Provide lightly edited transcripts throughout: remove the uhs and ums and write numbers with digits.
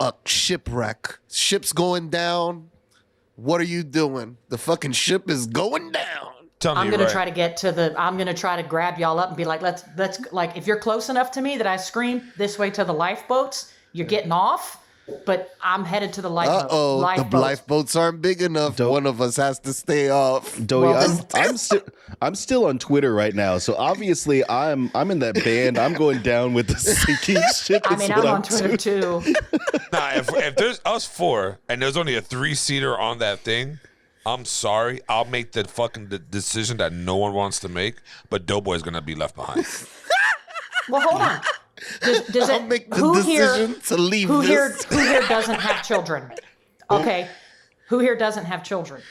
a shipwreck. Ship's going down. What are you doing? The fucking ship is going down. I'm gonna try to get to the. I'm gonna try to grab y'all up and be like, let's like, if you're close enough to me that I scream this way to the lifeboats, you're getting off. But I'm headed to the lifeboat. The lifeboats aren't big enough. One of us has to stay off. Doughy, I'm still on Twitter right now, so obviously I'm in that band. I'm going down with the sinking ship. I mean, I'm on Twitter too. Nah, if there's us four and there's only a 3-seater on that thing, I'm sorry. I'll make the fucking decision that no one wants to make, but Doughboy's gonna be left behind. Well, hold on. Does I'll make the decision to leave who this. Who here doesn't have children? Okay. Who here doesn't have children?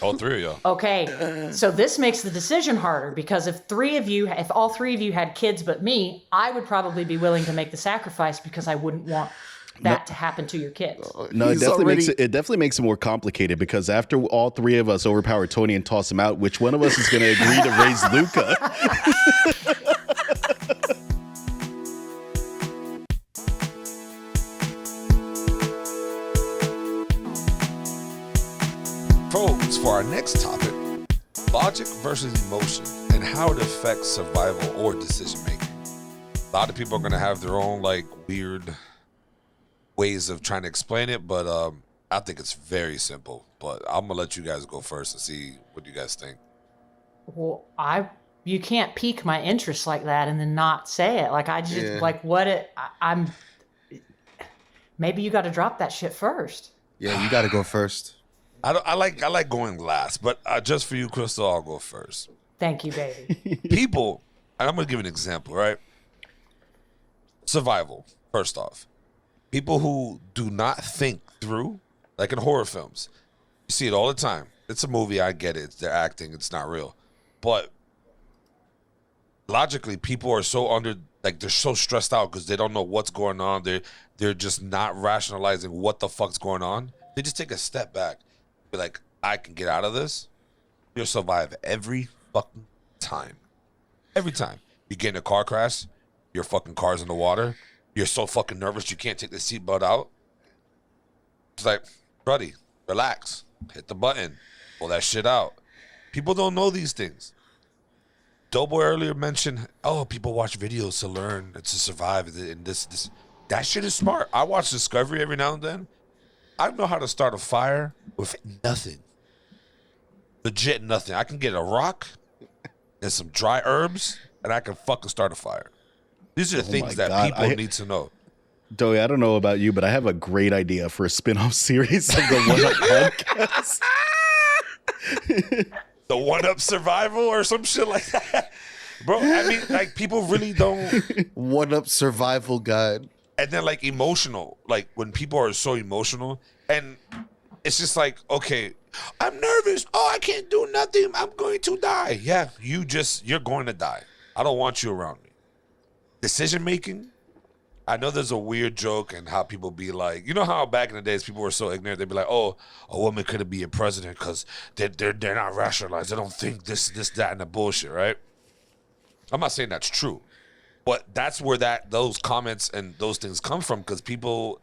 All three of y'all. Okay. So this makes the decision harder because if all three of you had kids but me, I would probably be willing to make the sacrifice because I wouldn't want that to happen to your kids. No, it definitely makes it more complicated because after all three of us overpower Tony and toss him out, which one of us is going to agree to raise Luca? Folks, for our next topic, logic versus emotion and how it affects survival or decision making. A lot of people are going to have their own like weird ways of trying to explain it, but I think it's very simple. But I'm gonna let you guys go first and see what you guys think. Well, you can't pique my interest like that and then not say it. Like I'm. Maybe you got to drop that shit first. Yeah, you got to go first. I like going last, but just for you, Cystal, I'll go first. Thank you, baby. People, and I'm gonna give an example, right? Survival. First off. People who do not think through, like in horror films, you see it all the time. It's a movie, I get it. They're acting, it's not real. But logically, people are so they're so stressed out because they don't know what's going on. They're just not rationalizing what the fuck's going on. They just take a step back, be like, I can get out of this. You'll survive every fucking time. Every time. You get in a car crash, your fucking car's in the water. You're so fucking nervous you can't take the seatbelt out. It's like, buddy, relax. Hit the button. Pull that shit out. People don't know these things. Doughboy earlier mentioned, people watch videos to learn and to survive and this. That shit is smart. I watch Discovery every now and then. I know how to start a fire with nothing. Legit nothing. I can get a rock and some dry herbs and I can fucking start a fire. These are things that people need to know. Doughy, I don't know about you, but I have a great idea for a spin-off series of the One Up podcast. The One Up Survival or some shit like that. Bro, I mean, like, people really don't. One Up Survival Guide. And then, like, emotional. Like, when people are so emotional, and it's just like, okay, I'm nervous. Oh, I can't do nothing. I'm going to die. Yeah, you're going to die. I don't want you around me. Decision making, I know there's a weird joke and how people be like, you know how back in the days people were so ignorant, they'd be like, oh, a woman couldn't be a president because they're not rationalized. They don't think this, that, and the bullshit, right? I'm not saying that's true, but that's where those comments and those things come from because people,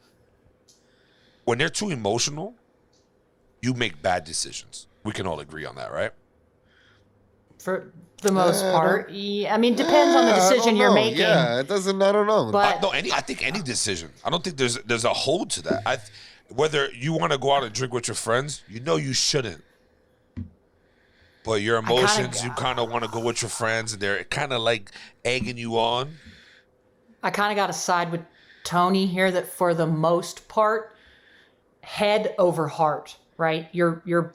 when they're too emotional, you make bad decisions. We can all agree on that, right? For the most part, I mean, depends on the decision you're making. Yeah, it doesn't. I don't know. But I think any decision. I don't think there's a hold to that. Whether you want to go out and drink with your friends, you shouldn't. But your emotions, you kind of want to go with your friends, and they're kind of like egging you on. I kind of got to side with Tony here that for the most part, head over heart, right? Your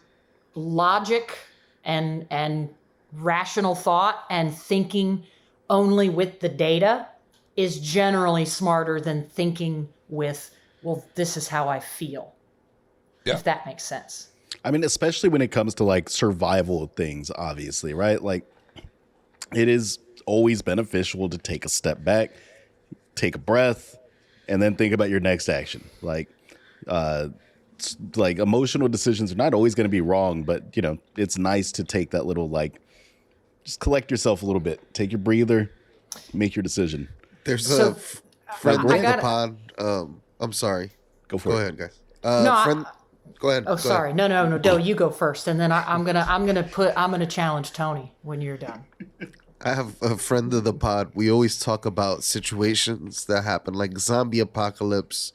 logic and rational thought and thinking only with the data is generally smarter than thinking with, well, this is how I feel. Yeah. If that makes sense. I mean, especially when it comes to like survival things, obviously, right? Like it is always beneficial to take a step back, take a breath, and then think about your next action. Like emotional decisions are not always going to be wrong, but it's nice to take that little just collect yourself a little bit, take your breather, make your decision. There's a friend of the pod. I'm sorry. Go for Go it. ahead, guys. No, Friend, go ahead. Oh, sorry. No. Doe, you go first, and then I'm gonna challenge Tony when you're done. I have a friend of the pod. We always talk about situations that happen, like zombie apocalypse,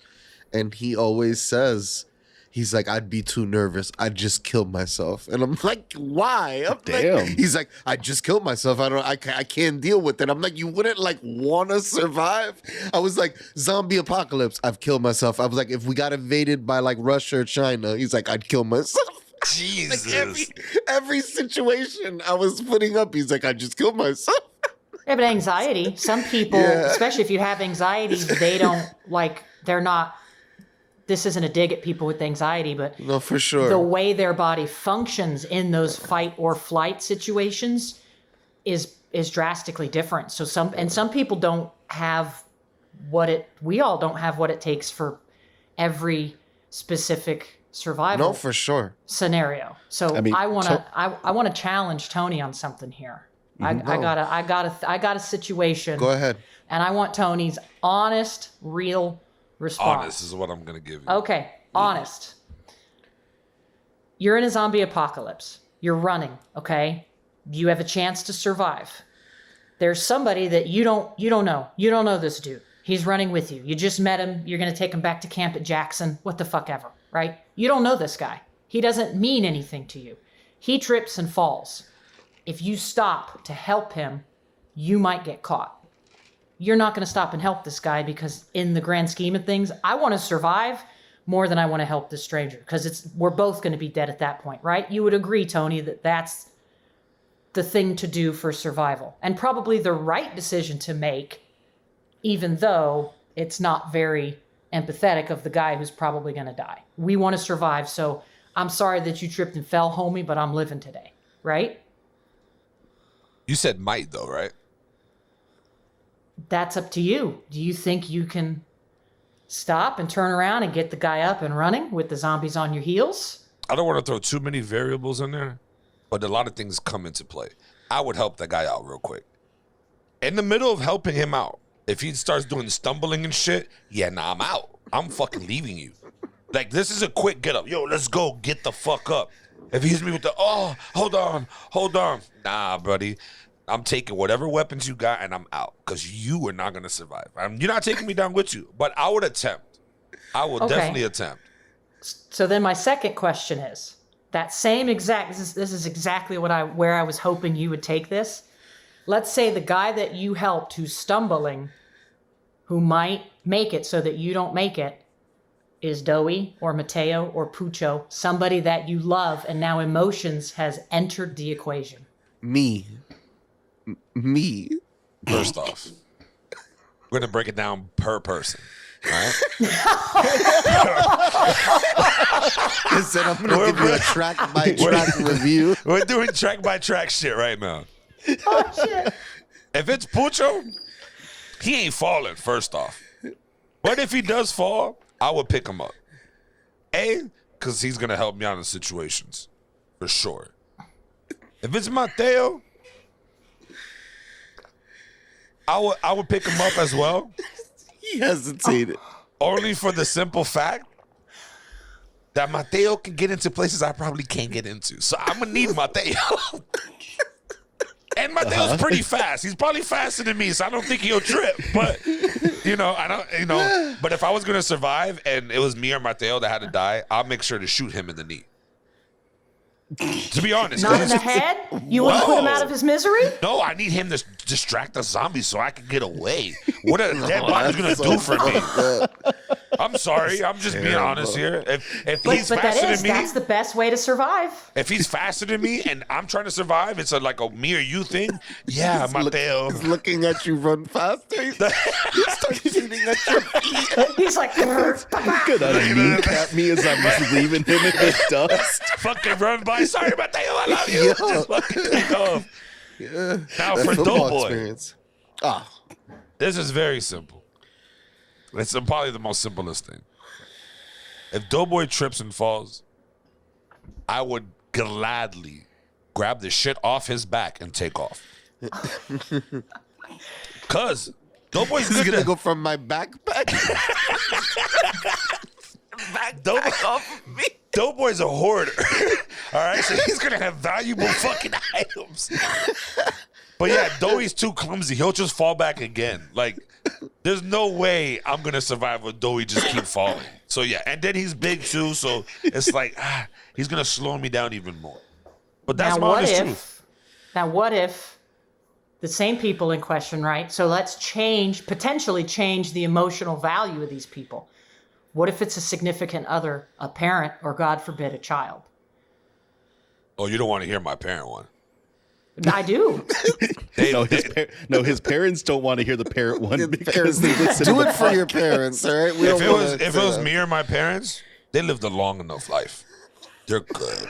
and he always says, he's like, I'd be too nervous. I'd just kill myself. And I'm like, why? I'm Damn. Like, he's like, I just killed myself. I can't deal with it. I'm like, you wouldn't like want to survive? I was like, zombie apocalypse. I've killed myself. I was like, if we got invaded by like Russia or China, he's like, I'd kill myself. Jesus. Like every situation I was putting up, he's like, I just killed myself. Yeah, but anxiety. Some people, especially if you have anxiety, they don't like. They're not. This isn't a dig at people with anxiety, but No, for sure. the way their body functions in those fight or flight situations is drastically different. So some people don't have we all don't have what it takes for every specific survival No, for sure. scenario. So I mean, I want to challenge Tony on something here. I got a situation. Go ahead. And I want Tony's honest, real response. Honest is what I'm gonna give you. Okay, honest. You're in a zombie apocalypse. You're running, okay? You have a chance to survive. There's somebody that you don't know. You don't know this dude. He's running with you. You just met him. You're going to take him back to camp at Jackson. What the fuck ever, right? You don't know this guy. He doesn't mean anything to you. He trips and falls. If you stop to help him, you might get caught. You're not going to stop and help this guy because in the grand scheme of things, I want to survive more than I want to help this stranger because we're both going to be dead at that point, right? You would agree, Tony, that that's the thing to do for survival and probably the right decision to make, even though it's not very empathetic of the guy who's probably going to die. We want to survive, so I'm sorry that you tripped and fell, homie, but I'm living today, right? You said might though, right? That's up to you. Do you think you can stop and turn around and get the guy up and running with the zombies on your heels? I don't want to throw too many variables in there, but a lot of things come into play. I would help that guy out real quick. In the middle of helping him out, if he starts doing stumbling and shit, I'm out. I'm fucking leaving you. Like, this is a quick get up. Yo, let's go. Get the fuck up. If he hits me with the, hold on. Nah, buddy. I'm taking whatever weapons you got and I'm out because you are not going to survive. You're not taking me down with you, but I would attempt. I will definitely attempt. So then my second question is, that same exact, this is exactly where I was hoping you would take this. Let's say the guy that you helped who's stumbling, who might make it so that you don't make it, is Doughy or Mateo or Pucho, somebody that you love and now emotions has entered the equation. Me. First off, we're going to break it down per person. All right? I said I'm going to give you a track by track review. We're doing track by track shit right now. Oh, shit. If it's Pucho, he ain't falling, first off. But if he does fall, I would pick him up. Because he's going to help me out in situations. For sure. If it's Mateo, I would pick him up as well. He hesitated. Only for the simple fact that Mateo can get into places I probably can't get into. So I'm going to need Mateo. And Mateo's pretty fast. He's probably faster than me, so I don't think he'll trip. But, but if I was going to survive and it was me or Mateo that had to die, I'll make sure to shoot him in the knee. To be honest. Not in the head? You wouldn't put him out of his misery? No, I need him to distract the zombies so I can get away. What are dead bodies going to do for me? I'm sorry. I'm just being honest here. If he's faster than me. That's the best way to survive. If he's faster than me and I'm trying to survive, it's like a me or you thing. Yeah, Mateo. He's looking at you run faster. He starts shooting at your feet. He's like, Could I kneecap me as I'm just leaving him in the dust? Fucking run by. Sorry, Mateo, I love you. Yo. Just fucking take off. Yeah. Now That for football Doughboy. experience. Ah. This is very simple. It's probably the most simplest thing. If Doughboy trips and falls, I would gladly grab the shit off his back and take off. Cause Doughboy's He's good gonna to go from my backpack. back off of me. Doughboy's a hoarder. All right, so he's gonna have valuable fucking items. But yeah, Doughy's too clumsy. He'll just fall back again. Like, there's no way I'm gonna survive with Doughy just keep falling. So yeah, and then he's big too, so it's like he's gonna slow me down even more. But that's my honest truth. Now, what if the same people in question, right? So let's potentially change the emotional value of these people. What if it's a significant other, a parent, or God forbid, a child? Oh, you don't want to hear my parent one. I do. His parents don't want to hear the parent one because they listen. Do it for your parents, all right? If it was me or my parents, they lived a long enough life. They're good.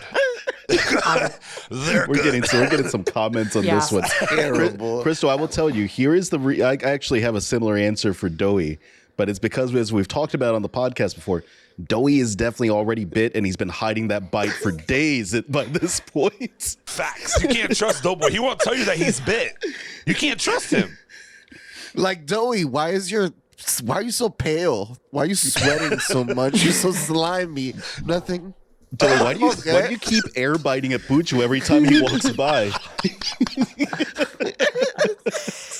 We're getting some comments on this one. Terrible. Crystal, I will tell you, here is I actually have a similar answer for Doughy, but it's because, as we've talked about on the podcast before, Doughy is definitely already bit, and he's been hiding that bite for days by this point. Facts. You can't trust Doughboy. He won't tell you that he's bit. You can't trust him. Like, Doughy, why are you so pale? Why are you sweating so much? You're so slimy. Nothing. Doughy, why do you keep air biting at Pucho every time he walks by?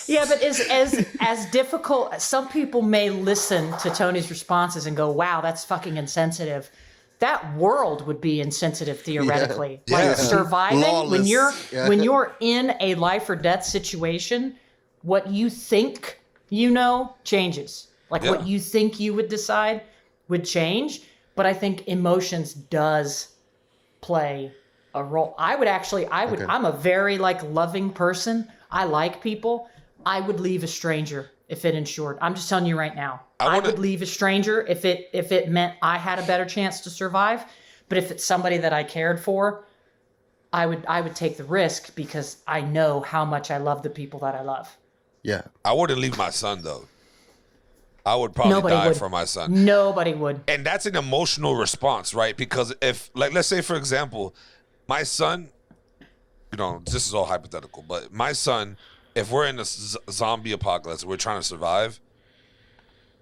Yeah, but as difficult, some people may listen to Tony's responses and go, wow, that's fucking insensitive. That world would be insensitive theoretically. Yeah. Like Yeah. surviving Lawless. when you're in a life or death situation, what you think changes. Like what you think you would decide would change. But I think emotions does play a role. I'm a very loving person. I like people. I would leave a stranger if it ensured. I'm just telling you right now. I would leave a stranger if it meant I had a better chance to survive. But if it's somebody that I cared for, I would take the risk because I know how much I love the people that I love. Yeah. I wouldn't leave my son though. I would probably die for my son. Nobody would. And that's an emotional response, right? Because if, let's say, for example, my son, this is all hypothetical, but my son, if we're in a zombie apocalypse, we're trying to survive,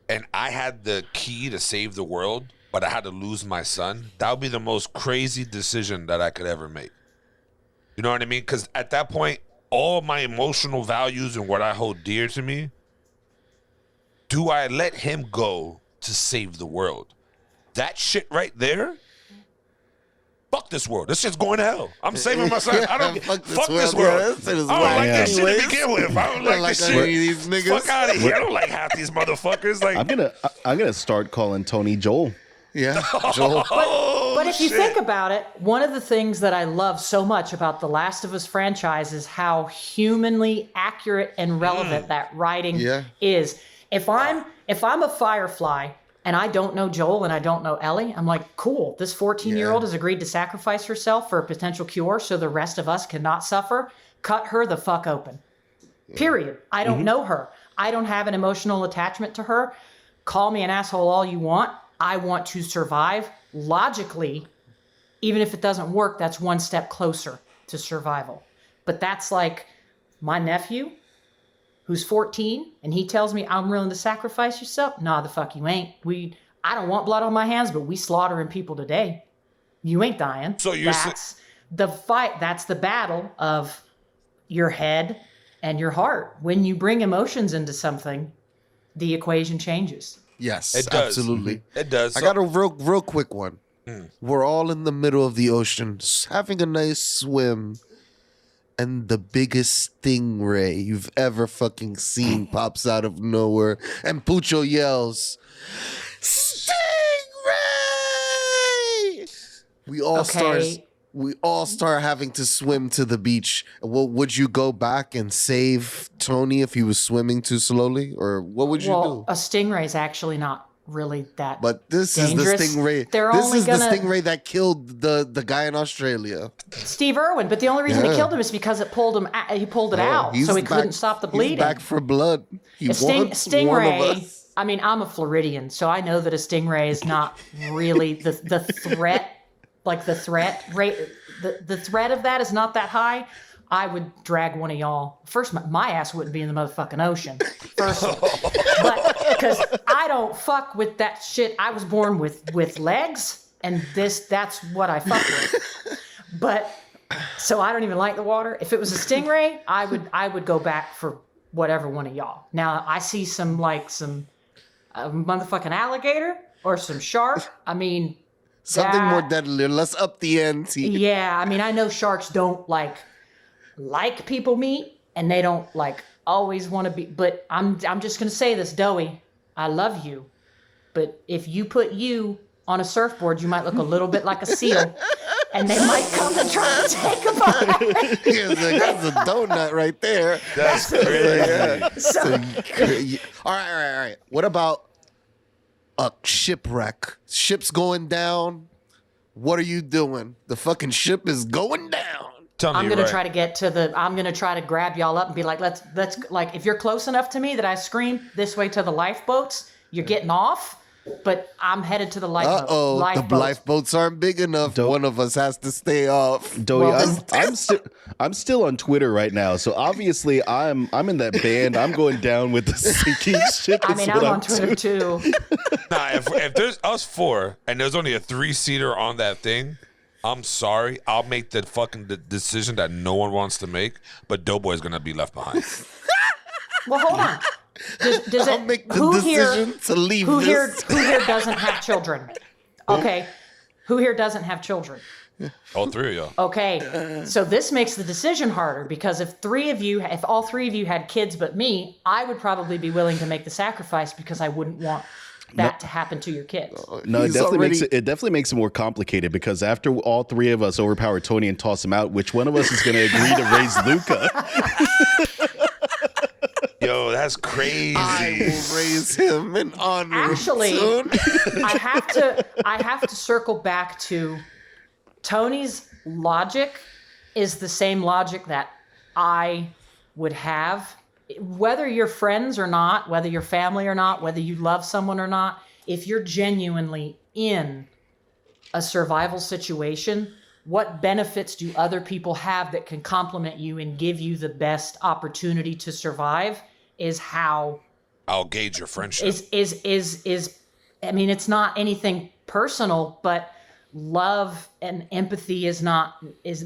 and I had the key to save the world, but I had to lose my son, that would be the most crazy decision that I could ever make. You know what I mean? Because at that point, all my emotional values and what I hold dear to me, do I let him go to save the world? That shit right there? Fuck this world. This shit's going to hell. I'm saving my son. I don't fuck this world. I don't like this shit to begin with. I don't like this shit. These niggas. Fuck out of here. I don't like half these motherfuckers. Like, I'm gonna start calling Tony Joel. Yeah, Joel. But if you think about it, one of the things that I love so much about the Last of Us franchise is how humanly accurate and relevant that writing is. If I'm a Firefly and I don't know Joel and I don't know Ellie, I'm like, cool, this 14-year-old has agreed to sacrifice herself for a potential cure so the rest of us cannot suffer. Cut her the fuck open. Period. I don't know her. I don't have an emotional attachment to her. Call me an asshole all you want. I want to survive. Logically, even if it doesn't work, that's one step closer to survival. But that's like my nephew, who's 14, and he tells me I'm willing to sacrifice yourself. Nah, the fuck you ain't. I don't want blood on my hands, but we slaughtering people today. You ain't dying. So that's the fight. That's the battle of your head and your heart. When you bring emotions into something, the equation changes. Yes, it does. Absolutely. It does. I got a real quick one. We're all in the middle of the ocean, having a nice swim. And the biggest stingray you've ever fucking seen pops out of nowhere. And Pucho yells, "Stingray!" We all start having to swim to the beach. Well, would you go back and save Tony if he was swimming too slowly? Or what would you do? A stingray is actually not really that But this dangerous. is the stingray. The stingray that killed the guy in Australia. Steve Irwin, but the only reason he killed him is because it pulled him. He pulled it out, so he couldn't stop the bleeding. He's back for blood. Stingray. I mean, I'm a Floridian, so I know that a stingray is not really the threat. Like the threat rate, the threat of that is not that high. I would drag one of y'all. First, my ass wouldn't be in the motherfucking ocean. First, but because I don't fuck with that shit. I was born with legs, and that's what I fuck with. But so I don't even like the water. If it was a stingray, I would go back for whatever one of y'all. Now I see some motherfucking alligator or some shark. I mean, Something more deadly. Let's up the ante. yeah, I mean, I know sharks don't like people meat, and they don't always want to be. But I'm just gonna say this, Doughy, I love you, but if you put you on a surfboard, you might look a little bit like a seal, and they might come to try to take a bite. That's a donut right there. That's crazy. All right. What about a shipwreck? Ship's going down. What are you doing? The fucking ship is going down. I'm gonna try to get to I'm gonna try to grab y'all up and be like, let's like, if you're close enough to me that I scream this way to the lifeboats, you're getting off. But I'm headed to the lifeboat. The lifeboats aren't big enough. One of us has to stay off. Doughy, I'm still on Twitter right now, so obviously I'm in that band. I'm going down with the sinking ship. I mean, I'm on Twitter too. Nah, if there's us four and there's only a 3-seater on that thing, I'm sorry. I'll make the fucking decision that no one wants to make, but Doughboy's gonna be left behind. Well, hold on. Does I'll make the decision to leave who this. Who here doesn't have children? Okay. Who here doesn't have children? All three of y'all. Okay. So this makes the decision harder, because if all three of you had kids but me, I would probably be willing to make the sacrifice, because I wouldn't want that to happen to your kids. No, it definitely makes it more complicated, because after all three of us overpower Tony and toss him out, which one of us is going to agree to raise Luca? Yo, that's crazy. I will raise him in honor. Actually, soon. I have to circle back to Tony's logic is the same logic that I would have. Whether you're friends or not, whether you're family or not, whether you love someone or not, if you're genuinely in a survival situation, what benefits do other people have that can complement you and give you the best opportunity to survive is how I'll gauge your friendship. Is I mean, it's not anything personal, but love and empathy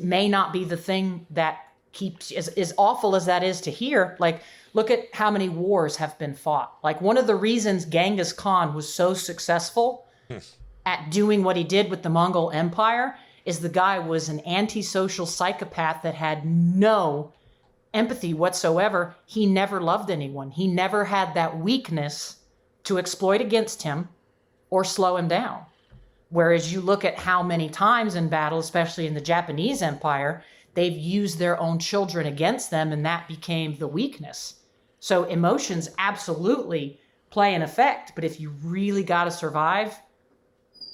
may not be the thing that keeps, as awful as that is to hear. Like, look at how many wars have been fought. Like, one of the reasons Genghis Khan was so successful at doing what he did with the Mongol Empire is the guy was an antisocial psychopath that had no empathy whatsoever. He never loved anyone. He never had that weakness to exploit against him or slow him down. Whereas you look at how many times in battle, especially in the Japanese Empire, they've used their own children against them, and that became the weakness. So emotions absolutely play an effect, but if you really got to survive,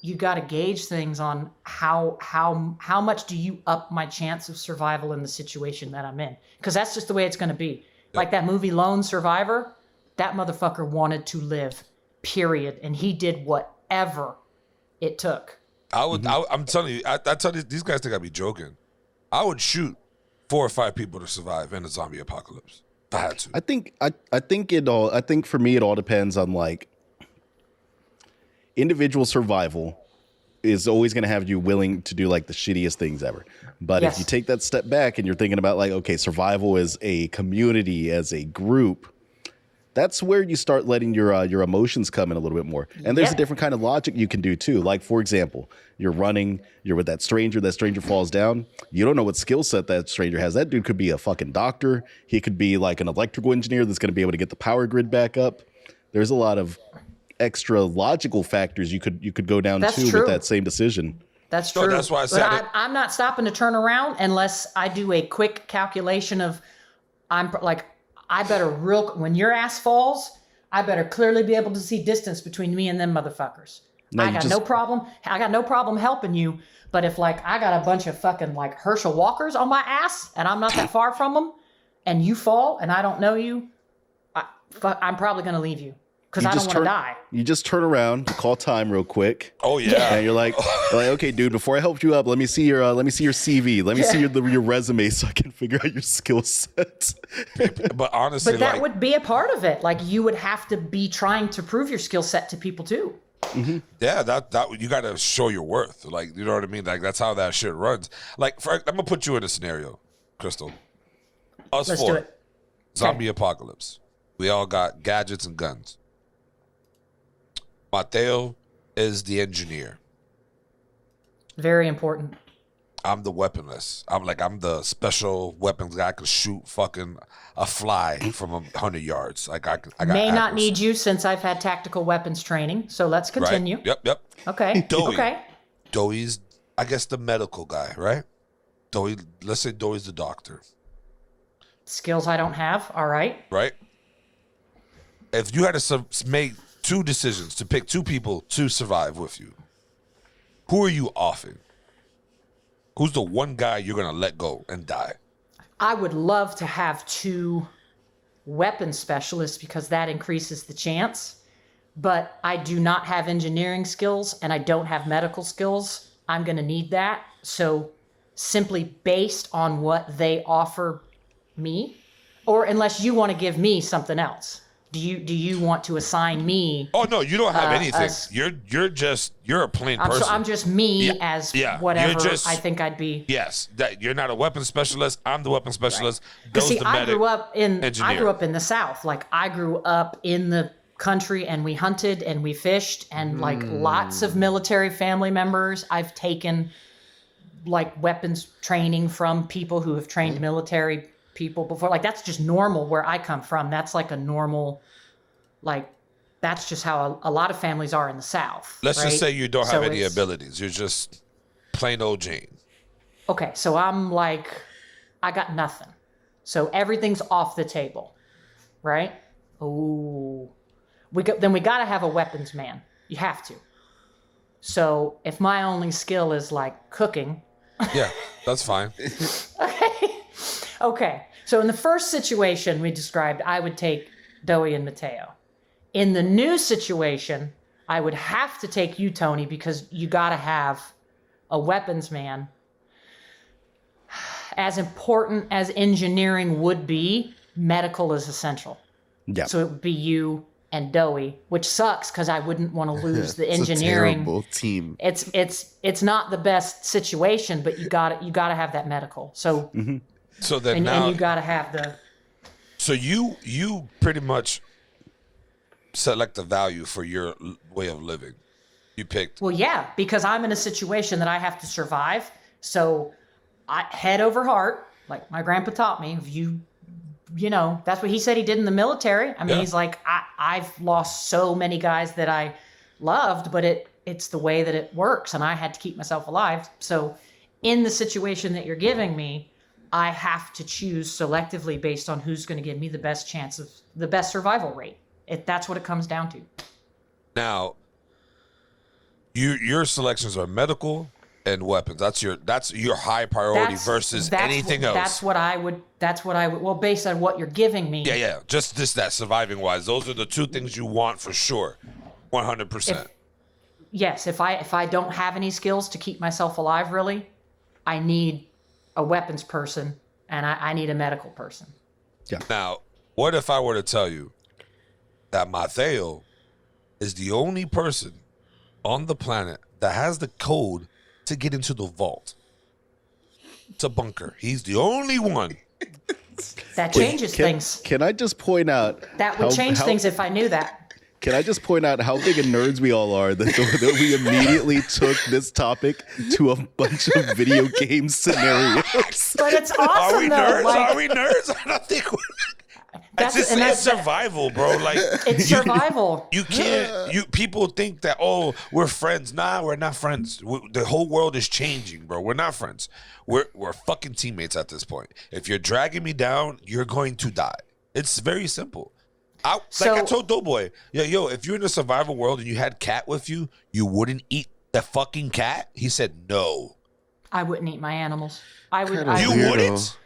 you got to gauge things on how much do you up my chance of survival in the situation that I'm in, because that's just the way it's going to be. Yep. Like that movie Lone Survivor, that motherfucker wanted to live, period, and he did whatever it took. I'm telling you, I tell you, these guys think I'd be joking. I would shoot 4 or 5 people to survive in a zombie apocalypse if I had to. I think for me it all depends on, like, individual survival is always going to have you willing to do like the shittiest things ever. But if you take that step back and you're thinking about, like, okay, survival as a community, as a group, that's where you start letting your emotions come in a little bit more. And there's a different kind of logic you can do too. Like, for example, you're running, you're with that stranger falls down. You don't know what skill set that stranger has. That dude could be a fucking doctor. He could be like an electrical engineer that's going to be able to get the power grid back up. There's a lot of extra logical factors you could go down with that same decision. That's true. So that's why I said I'm not stopping to turn around unless I do a quick calculation of, when your ass falls, I better clearly be able to see distance between me and them motherfuckers. I got no problem helping you. But if, like, I got a bunch of fucking, like, Herschel Walkers on my ass and I'm not that far from them, and you fall and I don't know you, I'm probably going to leave you. because I don't want to die. You just turn around, you call time real quick. Oh yeah. And you're like, okay, dude, before I help you up, let me see your CV. Let me see your resume so I can figure out your skill set. But honestly, But that would be a part of it. Like you would have to be trying to prove your skill set to people too. Mm-hmm. Yeah, that you got to show your worth. Like, you know what I mean? Like, that's how that shit runs. Like, I'm gonna put you in a scenario, Crystal. Us Let's four, do it. zombie apocalypse. We all got gadgets and guns. Mateo is the engineer. Very important. I'm the weaponless. I'm the special weapons guy. I can shoot fucking a fly from 100 yards. Like I got May not accuracy. need you since I've had tactical weapons training. So let's continue. Right? Yep. Okay. Doughy. Okay. Doughy's, I guess, the medical guy, right? Doughy, let's say Doughy's the doctor, Skills I don't have. All right. right? If you had to make two decisions to pick two people to survive with you, who are you offing? Who's the one guy you're gonna let go and die? I would love to have 2 weapon specialists because that increases the chance. But I do not have engineering skills and I don't have medical skills. I'm going to need that. So simply based on what they offer me, or unless you want to give me something else. Do you want to assign me? Oh no, you don't have anything. You're a plain person. I'm just me as whatever I think I'd be. Yes, that you're not a weapons specialist. I'm the weapons specialist. Because see, the I grew up in engineer. the South. Like I grew up in the country and we hunted and we fished and like lots of military family members. I've taken like weapons training from people who have trained military people before. Like that's just normal where I come from. That's like a normal, like that's just how a lot of families are in the South. Let's just say you don't So have any it's- abilities. You're just plain old Jane. Okay, so I'm like, I got nothing. So everything's off the table, right? Ooh. Then we got to have a weapons man. You have to. So if my only skill is like cooking. Yeah, that's fine. Okay. So in the first situation we described, I would take Doughy and Mateo. In the new situation, I would have to take you, Tony, because you got to have a weapons man. As important as engineering would be, medical is essential. Yeah. So it would be you and Doughy, which sucks because I wouldn't want to lose the It's engineering. a terrible team. It's not the best situation, but you got to have that medical. So So then and now, you got to have the. so you pretty much select the value for your way of living. You picked. Well, yeah, because I'm in a situation that I have to survive. So I head over heart, like my grandpa taught me. If you know, that's what he said he did in the military. I mean, Yeah. he's like, I've lost so many guys that I loved, but it's the way that it works, and I had to keep myself alive. So in the situation that you're giving me, I have to choose selectively based on who's going to give me the best chance of the best survival rate. That's what it comes down to. Now, your selections are medical and weapons. That's your high priority versus anything else. That's what I would. Well, based on what you're giving me. Yeah. Just that surviving wise. Those are the two things you want for sure. 100%. Yes, if I don't have any skills to keep myself alive, really, I need a weapons person and I need a medical person. Now, what if I were to tell you that Mateo is the only person on the planet that has the code to get into the vault? It's a bunker. He's the only one. That changes things. Can I just point out That would change things if I knew that. Can I just point out how big of nerds we all are that we immediately took this topic to a bunch of video game scenarios? But it's awesome, Are we though. nerds? Like, Are we nerds? I don't think we're. It's survival, bro. Like it's survival. You can't. People think that we're friends. Nah, we're not friends. The whole world is changing, bro. We're not friends. We're fucking teammates at this point. If you're dragging me down, you're going to die. It's very simple. I told Doughboy, yo, if you're in a survival world and you had cat with you, you wouldn't eat the fucking cat? He said no. I wouldn't eat my animals. I would. Kinda I, You Weirdo. wouldn't?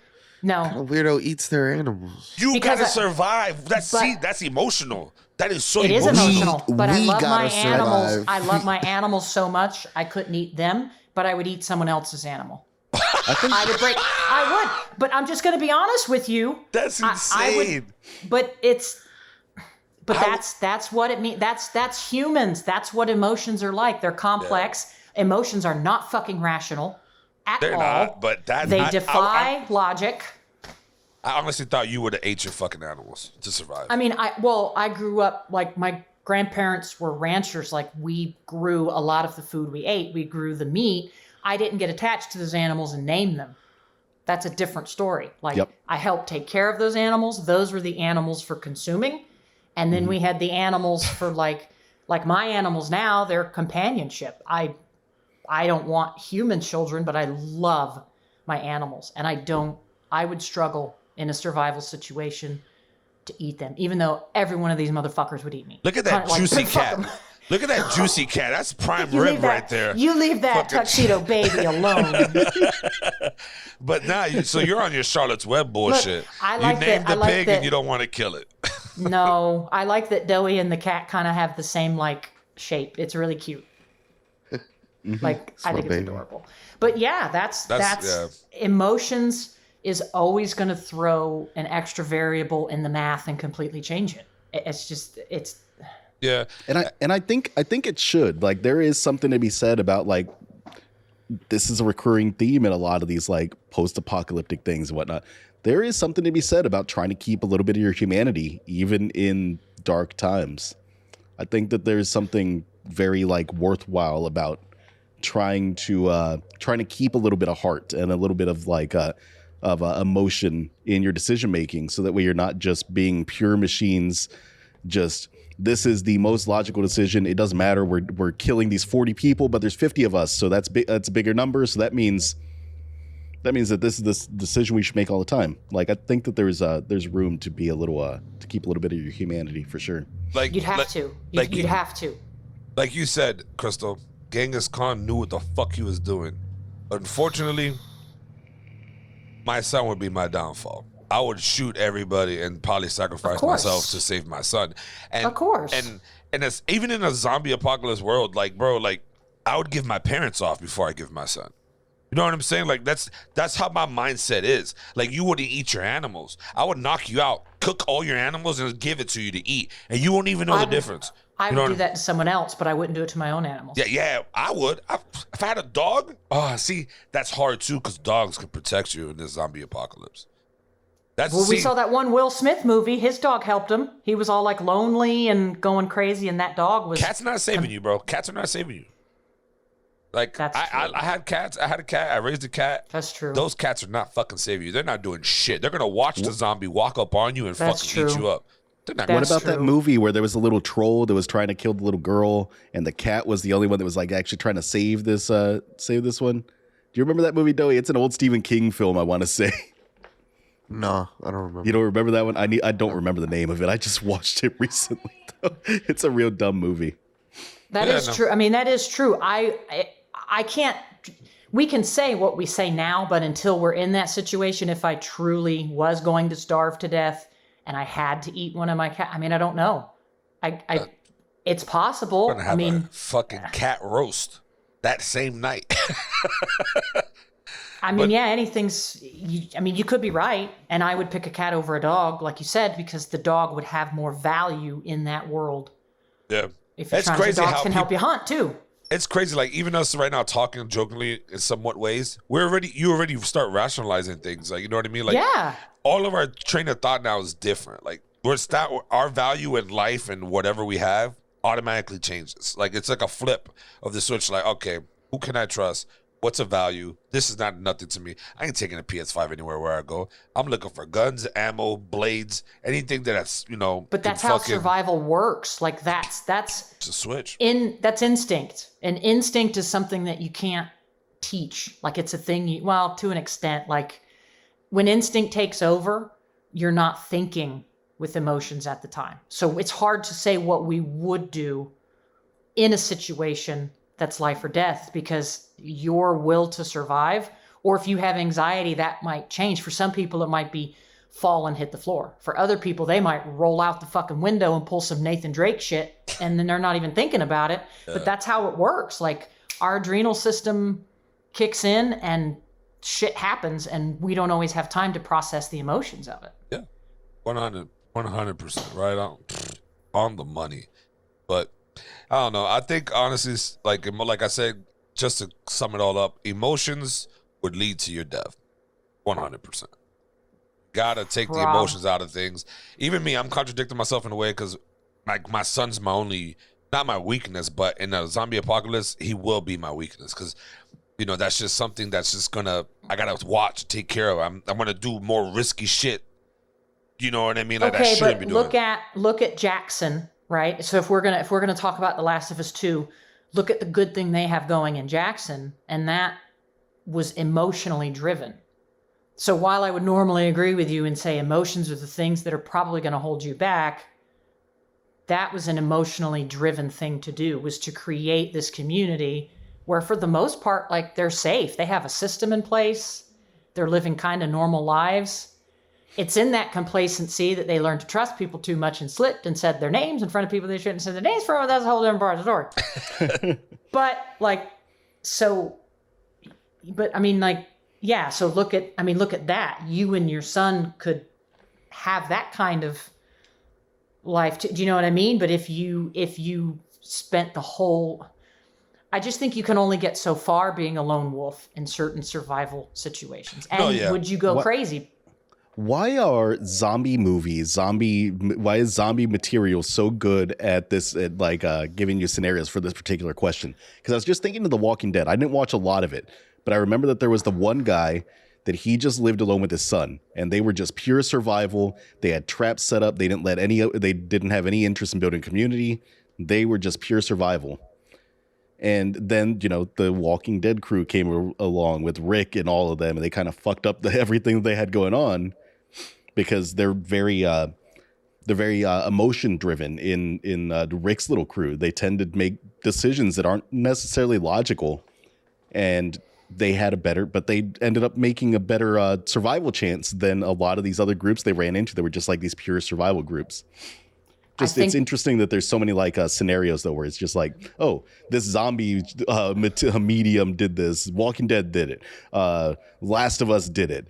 No, Weirdo eats their animals. You Because gotta survive. but- That's emotional. That is so it is emotional. emotional. But I we love my gotta animals. survive. I love my animals so much. I couldn't eat them, but I would eat someone else's animal. I would break. I would. But I'm just going to be honest with you. That's I insane. But it's. But that's what it means. That's humans. That's what emotions are like. They're complex. Emotions are not fucking rational at They're all. not, but They defy logic. I honestly thought you would have ate your fucking animals to survive. I mean, I grew up, like, my grandparents were ranchers. Like, we grew a lot of the food we ate. We grew the meat. I didn't get attached to those animals and name them. That's a different story. Like, Yep. I helped take care of those animals. Those were the animals for consuming. And then we had the animals for, like my animals now, they're companionship. I don't want human children, but I love my animals. And I would struggle in a survival situation to eat them, even though every one of these motherfuckers would eat me. Look at that Like, juicy fuck cat. 'em. Look at that juicy cat. That's prime You rib leave that, right there. You leave that Fucking- tuxedo baby alone. But now, so you're on your Charlotte's Web bullshit. I like you named that- I the like pig that- and you don't want to kill it. No, I like that Doughy and the cat kind of have the same, like, shape. It's really cute. Like, I think it's baby. adorable. But yeah, that's yeah. emotions is always going to throw an extra variable in the math and completely change it. It's Yeah. And I think it should. Like, there is something to be said about, like, this is a recurring theme in a lot of these, like, post-apocalyptic things and whatnot. There is something to be said about trying to keep a little bit of your humanity even in dark times. I think that there's something very, like, worthwhile about trying to keep a little bit of heart and a little bit of, like, emotion in your decision making, so that way you're not just being pure machines. Just, this is the most logical decision. It doesn't matter. We're killing these 40 people, but there's 50 of us, so that's a bigger number. So that means that this is this decision we should make all the time. Like, I think that there's room to be a little to keep a little bit of your humanity, for sure. Like you'd have to. like You'd have to. Like you said, Crystal, Genghis Khan knew what the fuck he was doing. Unfortunately, my son would be my downfall. I would shoot everybody and probably sacrifice myself to save my son. And, Of course. And it's, even in a zombie apocalypse world, like, bro, like, I would give my parents off before I give my son. You know what I'm saying? Like, that's how my mindset is. Like, you wouldn't eat your animals. I would knock you out, cook all your animals, and give it to you to eat, and you won't even know the difference. I You know would what do that to someone else, but I wouldn't do it to my own animals. Yeah, I would. If I had a dog, see, that's hard too, because dogs can protect you in this zombie apocalypse. Well, we saw that one Will Smith movie. His dog helped him. He was all, like, lonely and going crazy, and that dog was... Cats not saving you, bro. Cats are not saving you. Like, That's I true. had cats. I had a cat. I raised a cat. That's true. Those cats are not fucking saving you. They're not doing shit. They're gonna watch the zombie walk up on you and That's fucking eat true. you up. They're not. What That's about that true. movie where there was a little troll that was trying to kill the little girl, and the cat was the only one that was, like, actually trying to save this one? Do you remember that movie, Doughy? It's an old Stephen King film, I want to say. No, I don't remember. You don't remember that one? I don't remember the name of it. I just watched it recently, though. It's a real dumb movie. That is true. I mean, that is true. I can't... We can say what we say now, but until we're in that situation, if I truly was going to starve to death and I had to eat one of my cats, I mean, I don't know. It's possible. Gonna have a fucking cat roast that same night. I mean, yeah, anything's... you could be right, and I would pick a cat over a dog, like you said, because the dog would have more value in that world. Yeah, If you're it's trying crazy dogs how can help you hunt, too. It's crazy. Like, even us right now talking jokingly in somewhat ways, you already start rationalizing things. Like, you know what I mean? Like, Yeah. all of our train of thought now is different. Like, our value in life and whatever we have automatically changes. Like, it's like a flip of the switch. Like, okay, who can I trust? What's a value? This is not nothing to me. I ain't taking a PS5 anywhere where I go. I'm looking for guns, ammo, blades, anything that's, But that's how survival works. Like, that's It's a switch. that's instinct. And instinct is something that you can't teach. Like, it's a thing to an extent. Like, when instinct takes over, you're not thinking with emotions at the time. So it's hard to say what we would do in a situation that's life or death, because your will to survive Or if you have anxiety, that might change. For some people, it might be fall and hit the floor. For other people, they might roll out the fucking window and pull some Nathan Drake shit, and then they're not even thinking about it. Yeah. But that's how it works. Like, our adrenal system kicks in and shit happens, and we don't always have time to process the emotions of it. Yeah, 100%, right on the money. But I don't know. I think honestly, like I said, just to sum it all up, emotions would lead to your death. 100%. Gotta take the emotions out of things. Even me, I'm contradicting myself in a way because like my son's my only, not my weakness, but in a zombie apocalypse, he will be my weakness because, you know, that's just something that's just gonna, I gotta watch, take care of. I'm gonna do more risky shit. You know what I mean? Like, okay, I shouldn't but be doing. look at Jackson, right? So if we're gonna talk about The Last of Us 2, look at the good thing they have going in Jackson, and that was emotionally driven. So while I would normally agree with you and say emotions are the things that are probably going to hold you back, that was an emotionally driven thing to do, was to create this community where for the most part, like, they're safe. They have a system in place. They're living kind of normal lives. It's in that complacency that they learned to trust people too much and slipped and said their names in front of people they shouldn't say their names for. That's a whole different part of the story. But like, so, but I mean, like, yeah, so look at that. You and your son could have that kind of life. Do you know what I mean? But if you spent the whole, I just think you can only get so far being a lone wolf in certain survival situations. And would you go crazy? Why are zombie movies, why is zombie material so good at this, at like giving you scenarios for this particular question? Because I was just thinking of The Walking Dead. I didn't watch a lot of it, but I remember that there was the one guy that he just lived alone with his son, and they were just pure survival. They had traps set up. They didn't have any interest in building community. They were just pure survival. And then, you know, the Walking Dead crew came along with Rick and all of them, and they kind of fucked up everything they had going on because they're very emotion driven in Rick's little crew. They tend to make decisions that aren't necessarily logical, and they ended up making a better survival chance than a lot of these other groups they ran into that were just like these pure survival groups. It's interesting that there's so many like scenarios though where it's just like, oh, this zombie medium did this, Walking Dead did it, Last of Us did it,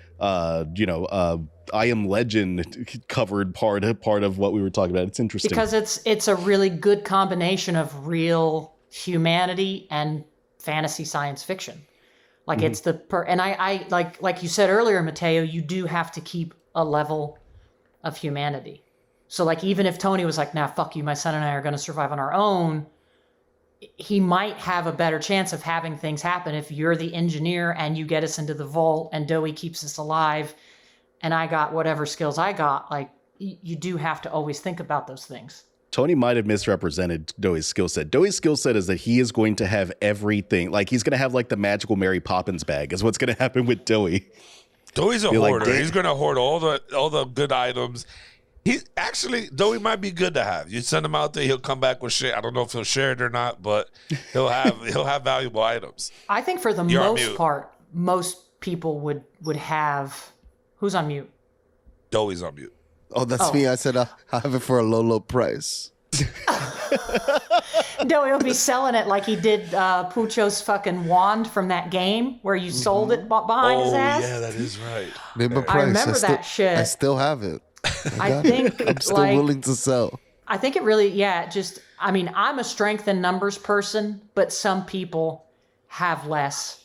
I Am Legend covered part of what we were talking about. It's interesting because it's a really good combination of real humanity and fantasy science fiction. Like it's and I like you said earlier, Mateo, you do have to keep a level of humanity. So like, even if Tony was like, nah, fuck you, my son and I are going to survive on our own, he might have a better chance of having things happen if you're the engineer and you get us into the vault and Doughy keeps us alive and I got whatever skills I got. Like, you do have to always think about those things. Tony might have misrepresented Doughy's skill set. Doughy's skill set is that he is going to have everything. Like, he's going to have like the magical Mary Poppins bag is what's going to happen with Doughy. Doughy's a hoarder. He's going to hoard all the good items. Doughy might be good to have. You send him out there, he'll come back with shit. I don't know if he'll share it or not, but he'll have valuable items. I think for the most part, most people would have. Who's on mute? Doughy's on mute. Oh, that's me. I said I'll have it for a low price. No, he'll be selling it like he did Pucho's fucking wand from that game where you sold it behind his ass. Oh, yeah, that is right. Name a price. I remember that shit. I still have it. I think I'm still willing to sell. I think it really, I mean, I'm a strength in numbers person, but some people have less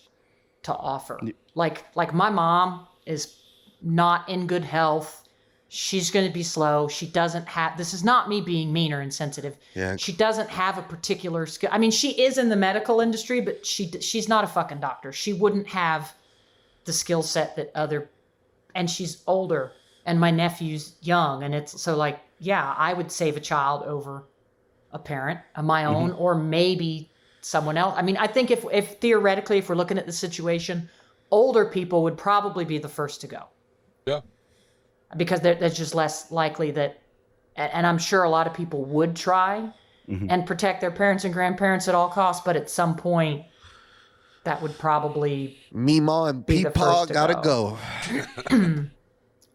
to offer. Like my mom is not in good health. She's going to be slow. She doesn't have, this is not me being mean or insensitive. Yeah. She doesn't have a particular skill. I mean, she is in the medical industry, but she's not a fucking doctor. She wouldn't have the skill set that and she's older. And my nephew's young, and it's so like, yeah, I would save a child over a parent of my own, or maybe someone else. I mean, I think if theoretically, if we're looking at the situation, older people would probably be the first to go. Yeah. Because that's just less likely that, and I'm sure a lot of people would try and protect their parents and grandparents at all costs, but at some point, that would probably Meemaw and Be the Peepaw first to gotta go. go.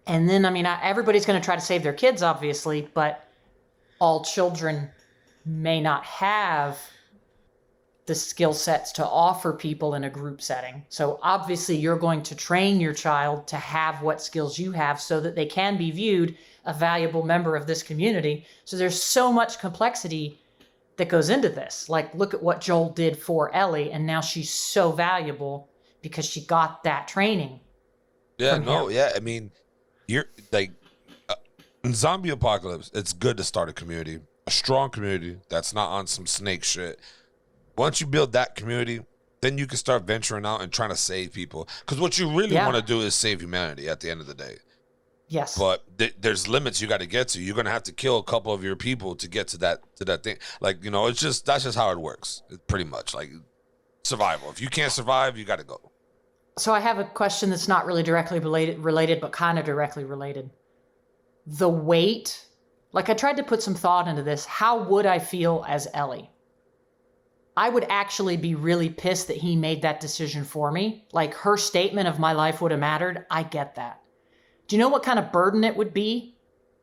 And then, I mean, everybody's going to try to save their kids, obviously, but all children may not have the skill sets to offer people in a group setting. So obviously, you're going to train your child to have what skills you have so that they can be viewed a valuable member of this community. So there's so much complexity that goes into this. Like, look at what Joel did for Ellie, and now she's so valuable because she got that training. Yeah, from no, him. yeah. I mean, you're like in zombie apocalypse. It's good to start a strong community that's not on some snake shit. Once you build that community, then you can start venturing out and trying to save people. Because what you really Yeah. want to do is save humanity at the end of the day. Yes. But there's limits you got to get to. You're gonna have to kill a couple of your people to get to that thing. Like, you know, that's just how it works. It's pretty much like survival. If you can't survive, you got to go. So I have a question that's not really directly related, but kind of directly related. The weight, like I tried to put some thought into this. How would I feel as Ellie? I would actually be really pissed that he made that decision for me. Like, her statement of my life would have mattered. I get that. Do you know what kind of burden it would be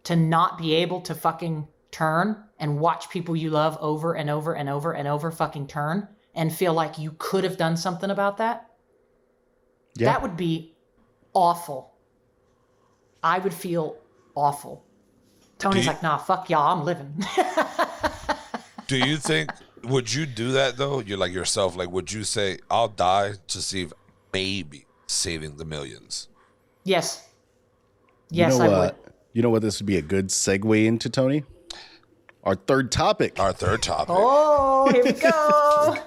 to not be able to fucking turn and watch people you love over and over and over and over fucking turn and feel like you could have done something about that? Yeah. That would be awful. I would feel awful. Tony's like, nah, fuck y'all, I'm living. Do you think, would you do that though? You're like yourself, like, would you say, I'll die to see if maybe saving the millions? Yes. Yes, you know, I would. You know what? This would be a good segue into, Tony? Our third topic. Our third topic. Oh, here we go.